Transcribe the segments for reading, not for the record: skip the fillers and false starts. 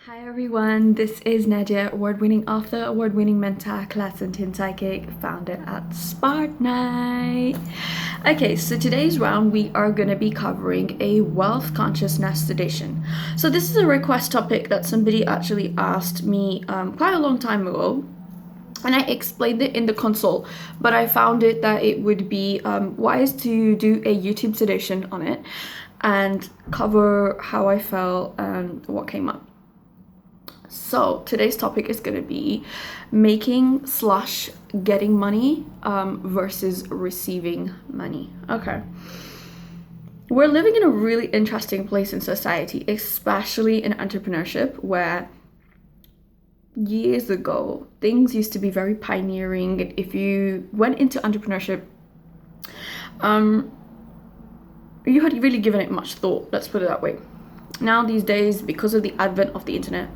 Hi everyone, this is Nadia, award-winning author, award-winning mentor, clairsentient psychic, founder at Spartanite. Okay, so today's round we are going to be covering a wealth consciousness edition. So this is a request topic that somebody actually asked me quite a long time ago. And I explained it in the consult, but I found it that it would be wise to do a YouTube edition on it and cover how I felt and what came up. So today's topic is going to be making/getting money versus receiving money. Okay. We're living in a really interesting place in society, especially in entrepreneurship, where years ago, things used to be very pioneering. If you went into entrepreneurship, you had really given it much thought, let's put it that way. Now, these days, because of the advent of the internet,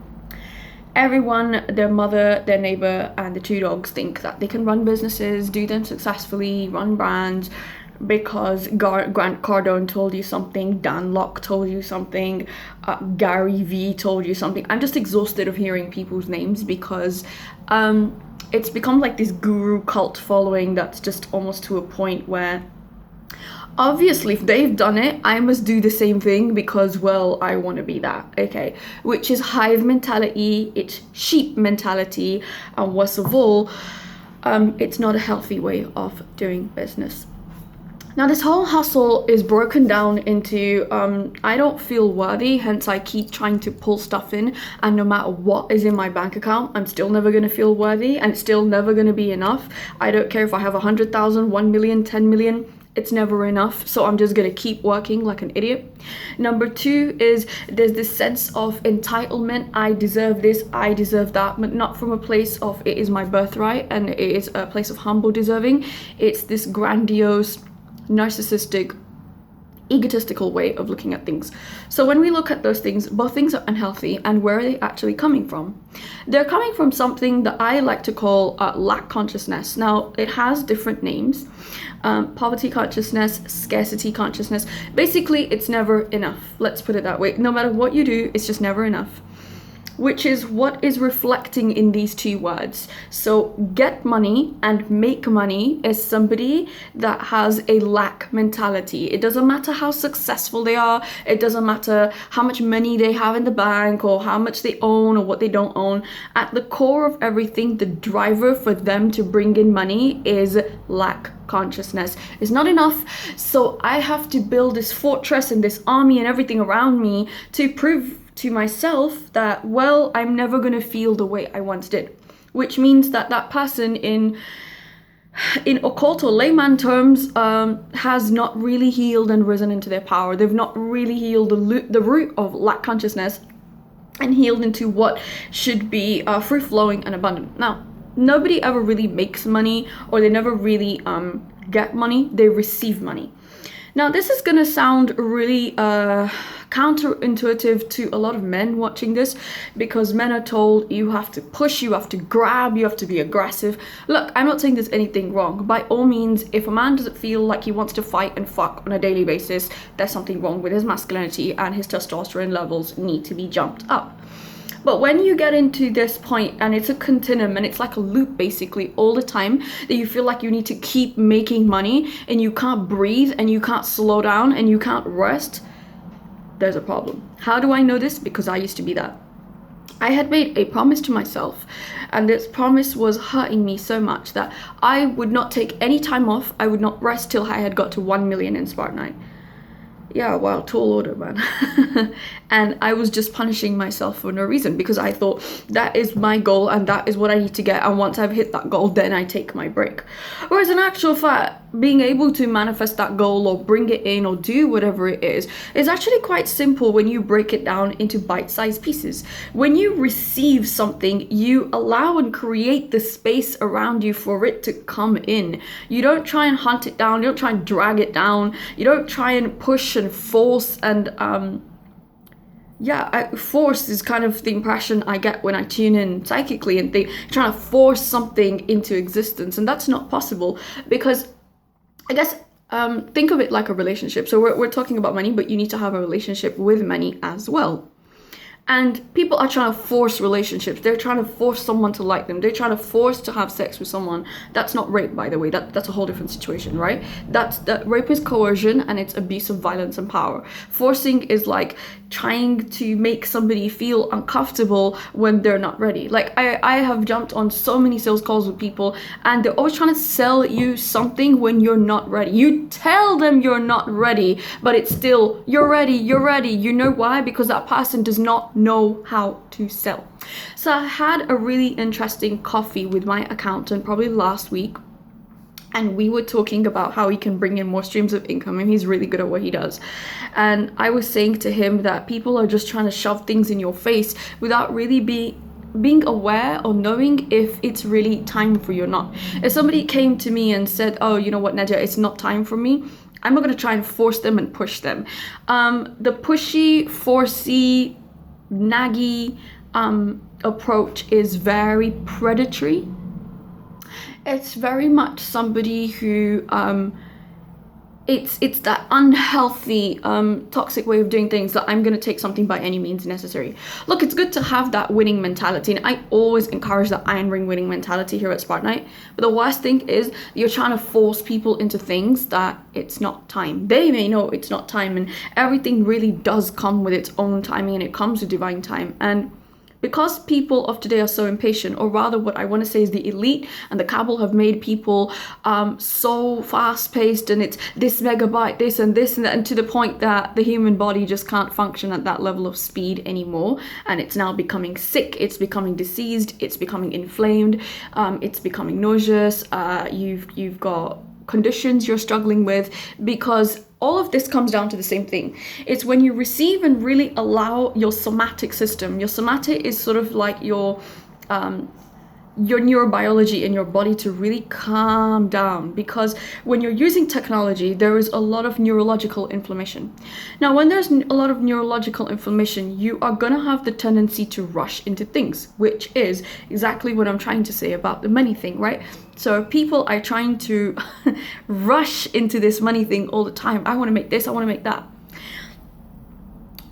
everyone, their mother, their neighbor, and the two dogs think that they can run businesses, do them successfully, run brands, because Grant Cardone told you something, Dan Locke told you something, Gary Vee told you something. I'm just exhausted of hearing people's names because it's become like this guru cult following that's just almost to a point where obviously, if they've done it, I must do the same thing because, well, I want to be that, okay? Which is hive mentality, it's sheep mentality, and worst of all, it's not a healthy way of doing business. Now, this whole hustle is broken down into, I don't feel worthy, hence I keep trying to pull stuff in, and no matter what is in my bank account, I'm still never going to feel worthy, and it's still never going to be enough. I don't care if I have 100,000, 1 million, 10 million, it's never enough, so I'm just gonna keep working like an idiot. Number two is there's this sense of entitlement. I deserve this, I deserve that, but not from a place of it is my birthright and it is a place of humble deserving. It's this grandiose, narcissistic, egotistical way of looking at things. So when we look at those things, both things are unhealthy. And where are they actually coming from? They're coming from something that I like to call lack consciousness. Now, it has different names. Poverty consciousness, scarcity consciousness. Basically, it's never enough. Let's put it that way. No matter what you do, it's just never enough. Which is what is reflecting in these two words. So get money and make money is somebody that has a lack mentality. It doesn't matter how successful they are. It doesn't matter how much money they have in the bank or how much they own or what they don't own. At the core of everything, the driver for them to bring in money is lack consciousness. It's not enough, so I have to build this fortress and this army and everything around me to prove to myself that, well, I'm never going to feel the way I once did. Which means that that person in occult or layman terms has not really healed and risen into their power. They've not really healed the root of lack consciousness and healed into what should be free-flowing and abundant. Now, nobody ever really makes money, or they never really get money, they receive money. Now, this is gonna sound really counterintuitive to a lot of men watching this, because men are told you have to push, you have to grab, you have to be aggressive. Look, I'm not saying there's anything wrong. By all means, if a man doesn't feel like he wants to fight and fuck on a daily basis, there's something wrong with his masculinity and his testosterone levels need to be jumped up. But when you get into this point, and it's a continuum, and it's like a loop basically all the time, that you feel like you need to keep making money and you can't breathe and you can't slow down and you can't rest, there's a problem. How do I know this? Because I used to be that. I had made a promise to myself, and this promise was hurting me so much that I would not take any time off. I would not rest till I had got to 1 million in Spartanite. Yeah, wow, tall order, man. And I was just punishing myself for no reason, because I thought that is my goal and that is what I need to get, and once I've hit that goal, then I take my break. Whereas in actual fact, being able to manifest that goal or bring it in or do whatever it is actually quite simple when you break it down into bite-sized pieces. When you receive something, you allow and create the space around you for it to come in. You don't try and hunt it down, you don't try and drag it down, you don't try and push and force and force is kind of the impression I get when I tune in psychically and think trying to force something into existence, and that's not possible, because I guess think of it like a relationship. So we're talking about money, but you need to have a relationship with money as well. And people are trying to force relationships. They're trying to force someone to like them. They're trying to force to have sex with someone. That's not rape, by the way. That's a whole different situation, right? That rape is coercion, and it's abuse of violence and power. Forcing is like trying to make somebody feel uncomfortable when they're not ready. Like I have jumped on so many sales calls with people, and they're always trying to sell you something when you're not ready. You tell them you're not ready, but it's still, you're ready. You know why? Because that person does not know how to sell. So I had a really interesting coffee with my accountant probably last week, and we were talking about how he can bring in more streams of income, and he's really good at what he does. And I was saying to him that people are just trying to shove things in your face without really being aware or knowing if it's really time for you or not. If somebody came to me and said, oh, you know what, Nadia, it's not time for me, I'm not going to try and force them and push them. The pushy, forcey, naggy approach is very predatory. It's very much somebody who it's that unhealthy, toxic way of doing things, that I'm going to take something by any means necessary. Look, it's good to have that winning mentality, and I always encourage that iron ring winning mentality here at Spartanite. But the worst thing is you're trying to force people into things that it's not time. They may know it's not time, and everything really does come with its own timing, and it comes with divine time. And because people of today are so impatient, or rather what I want to say is the elite and the cabal have made people so fast-paced, and it's this megabyte, this and that, and to the point that the human body just can't function at that level of speed anymore, and it's now becoming sick, it's becoming diseased, it's becoming inflamed, it's becoming nauseous, you've got conditions you're struggling with, because all of this comes down to the same thing. It's when you receive and really allow your somatic system. Your somatic is sort of like your neurobiology in your body to really calm down, because when you're using technology, there is a lot of neurological inflammation. Now, when there's a lot of neurological inflammation, you are going to have the tendency to rush into things, which is exactly what I'm trying to say about the money thing, right? So people are trying to rush into this money thing all the time. I want to make this, I want to make that.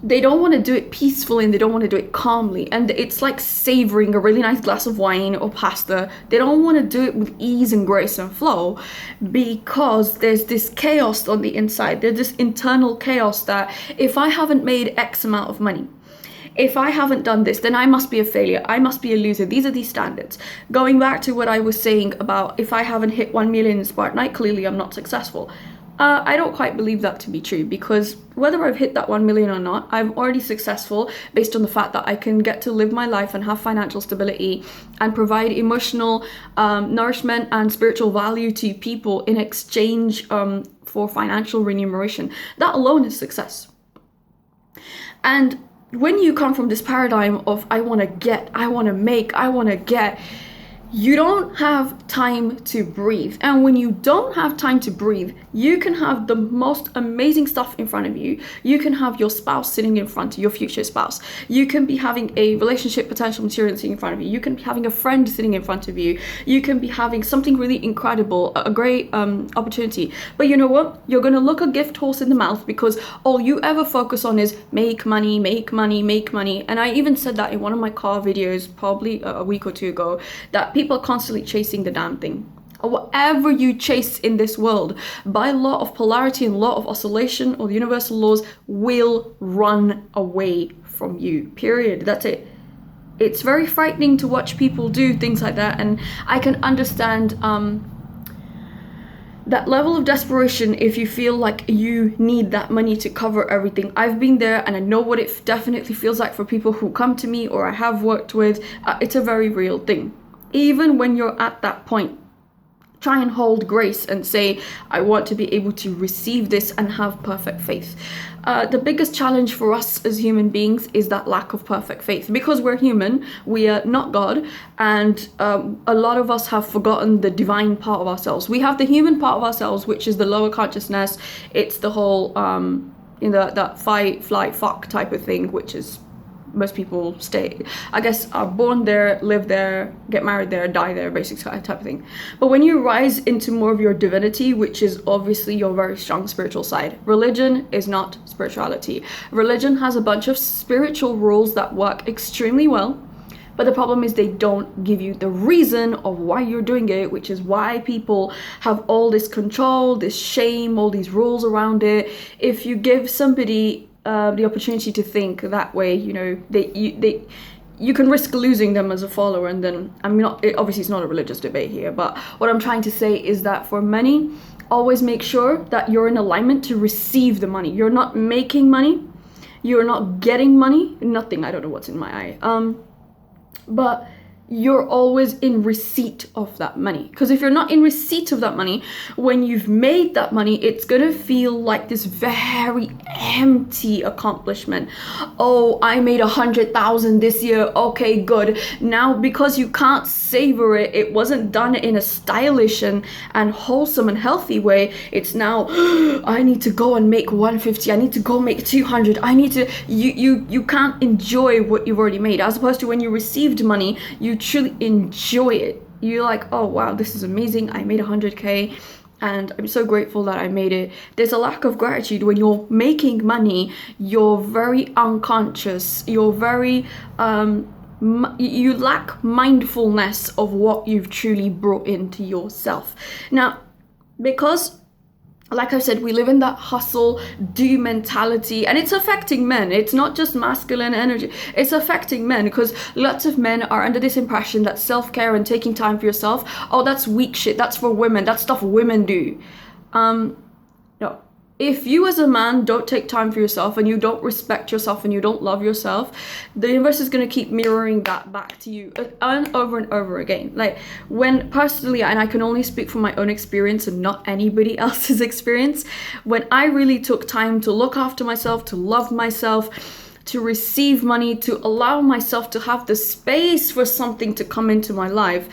They don't want to do it peacefully, and they don't want to do it calmly. And it's like savoring a really nice glass of wine or pasta. They don't want to do it with ease and grace and flow, because there's this chaos on the inside. There's this internal chaos that if I haven't made X amount of money, if I haven't done this, then I must be a failure. I must be a loser. These are these standards. Going back to what I was saying about if I haven't hit 1 million in Spartanite, clearly I'm not successful. I don't quite believe that to be true, because whether I've hit that 1 million or not, I'm already successful based on the fact that I can get to live my life and have financial stability and provide emotional nourishment and spiritual value to people in exchange for financial remuneration. That alone is success. And when you come from this paradigm of I want to get, I want to make, I want to get, you don't have time to breathe. And when you don't have time to breathe, you can have the most amazing stuff in front of you. You can have your spouse sitting in front of your future spouse. You can be having a relationship potential material sitting in front of you. You can be having a friend sitting in front of you. You can be having something really incredible, a great opportunity. But you know what? You're going to look a gift horse in the mouth, because all you ever focus on is make money, make money, make money. And I even said that in one of my car videos probably a week or two ago, that people are constantly chasing the damn thing. Or whatever you chase in this world, by law of polarity and law of oscillation or the universal laws, will run away from you. Period. That's it. It's very frightening to watch people do things like that, and I can understand that level of desperation if you feel like you need that money to cover everything. I've been there, and I know what it definitely feels like for people who come to me or I have worked with. It's a very real thing. Even when you're at that point, try and hold grace and say, I want to be able to receive this and have perfect faith. The biggest challenge for us as human beings is that lack of perfect faith. Because we're human, we are not God, and a lot of us have forgotten the divine part of ourselves. We have the human part of ourselves, which is the lower consciousness. It's the whole, that fight, flight, fuck type of thing, which is most people stay, I guess, are born there, live there, get married there, die there, basic type of thing. But when you rise into more of your divinity, which is obviously your very strong spiritual side, religion is not spirituality. Religion has a bunch of spiritual rules that work extremely well, but the problem is they don't give you the reason of why you're doing it, which is why people have all this control, this shame, all these rules around it. If you give somebody the opportunity to think that way, you know, you can risk losing them as a follower. And then, I mean, obviously it's not a religious debate here, but what I'm trying to say is that for money, always make sure that you're in alignment to receive the money. You're not making money, you're not getting money, nothing. I don't know what's in my eye. But you're always in receipt of that money. Because if you're not in receipt of that money, when you've made that money, it's gonna feel like this very empty accomplishment. Oh, I made 100,000 this year. Okay, good. Now, because you can't savor it, it wasn't done in a stylish and wholesome and healthy way. It's now, I need to go and make 150. I need to go make 200. I need to, you can't enjoy what you've already made. As opposed to when you received money, you truly enjoy it. You're like, oh wow, this is amazing. I made 100K and I'm so grateful that I made it. There's a lack of gratitude when you're making money. You're very unconscious. You're very you lack mindfulness of what you've truly brought into yourself. Now, because like I said, we live in that hustle, do mentality, and it's affecting men. It's not just masculine energy. It's affecting men because lots of men are under this impression that self-care and taking time for yourself, oh, that's weak shit. That's for women. That's stuff women do. No. If you as a man don't take time for yourself and you don't respect yourself and you don't love yourself, the universe is going to keep mirroring that back to you over and over again. Like when personally, and I can only speak from my own experience and not anybody else's experience, when I really took time to look after myself, to love myself, to receive money, to allow myself to have the space for something to come into my life,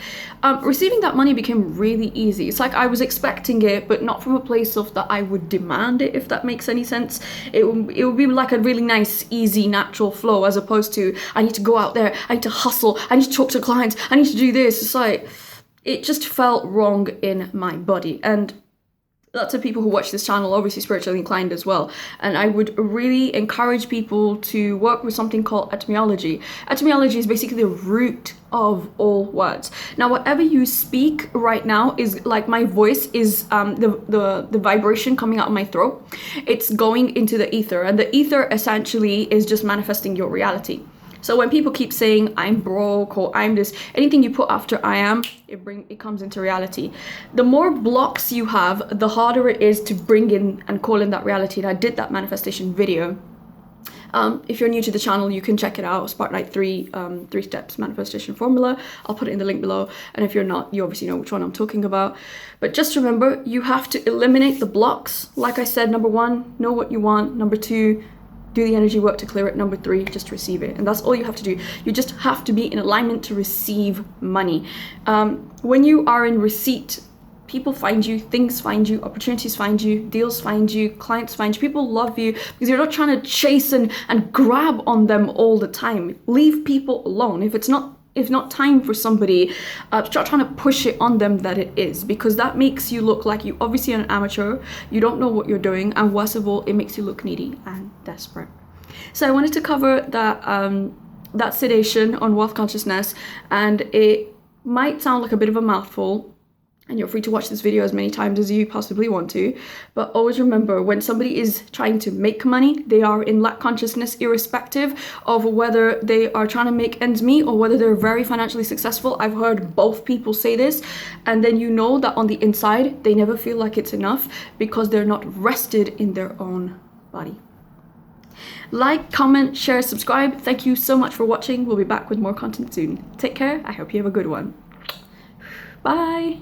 receiving that money became really easy. It's like I was expecting it, but not from a place of that I would demand it, if that makes any sense. It would be like a really nice, easy, natural flow, as opposed to I need to go out there, I need to hustle, I need to talk to clients, I need to do this. It's like, it just felt wrong in my body. And lots of people who watch this channel are obviously spiritually inclined as well, and I would really encourage people to work with something called etymology. Etymology is basically the root of all words. Now, whatever you speak right now is like my voice is the vibration coming out of my throat. It's going into the ether, and the ether essentially is just manifesting your reality. So when people keep saying I'm broke or I'm this, anything you put after I am, it comes into reality. The more blocks you have, the harder it is to bring in and call in that reality. And I did that manifestation video. If you're new to the channel, you can check it out. Spartanite 3 steps manifestation formula. I'll put it in the link below. And if you're not, you obviously know which one I'm talking about. But just remember, you have to eliminate the blocks. Like I said, number 1, know what you want. Number 2, do the energy work to clear it. Number 3, just receive it. And that's all you have to do. You just have to be in alignment to receive money. When you are in receipt, people find you, things find you, opportunities find you, deals find you, clients find you. People love you because you're not trying to chase and grab on them all the time. Leave people alone. If not time for somebody, start trying to push it on them that it is, because that makes you look like you obviously are an amateur, you don't know what you're doing, and worst of all, it makes you look needy and desperate. So I wanted to cover that sedation on wealth consciousness, and it might sound like a bit of a mouthful, and you're free to watch this video as many times as you possibly want to, but always remember, when somebody is trying to make money, they are in lack consciousness, irrespective of whether they are trying to make ends meet or whether they're very financially successful. I've heard both people say this, and then you know that on the inside, they never feel like it's enough because they're not rested in their own body. Like, comment, share, subscribe. Thank you so much for watching. We'll be back with more content soon. Take care. I hope you have a good one. Bye.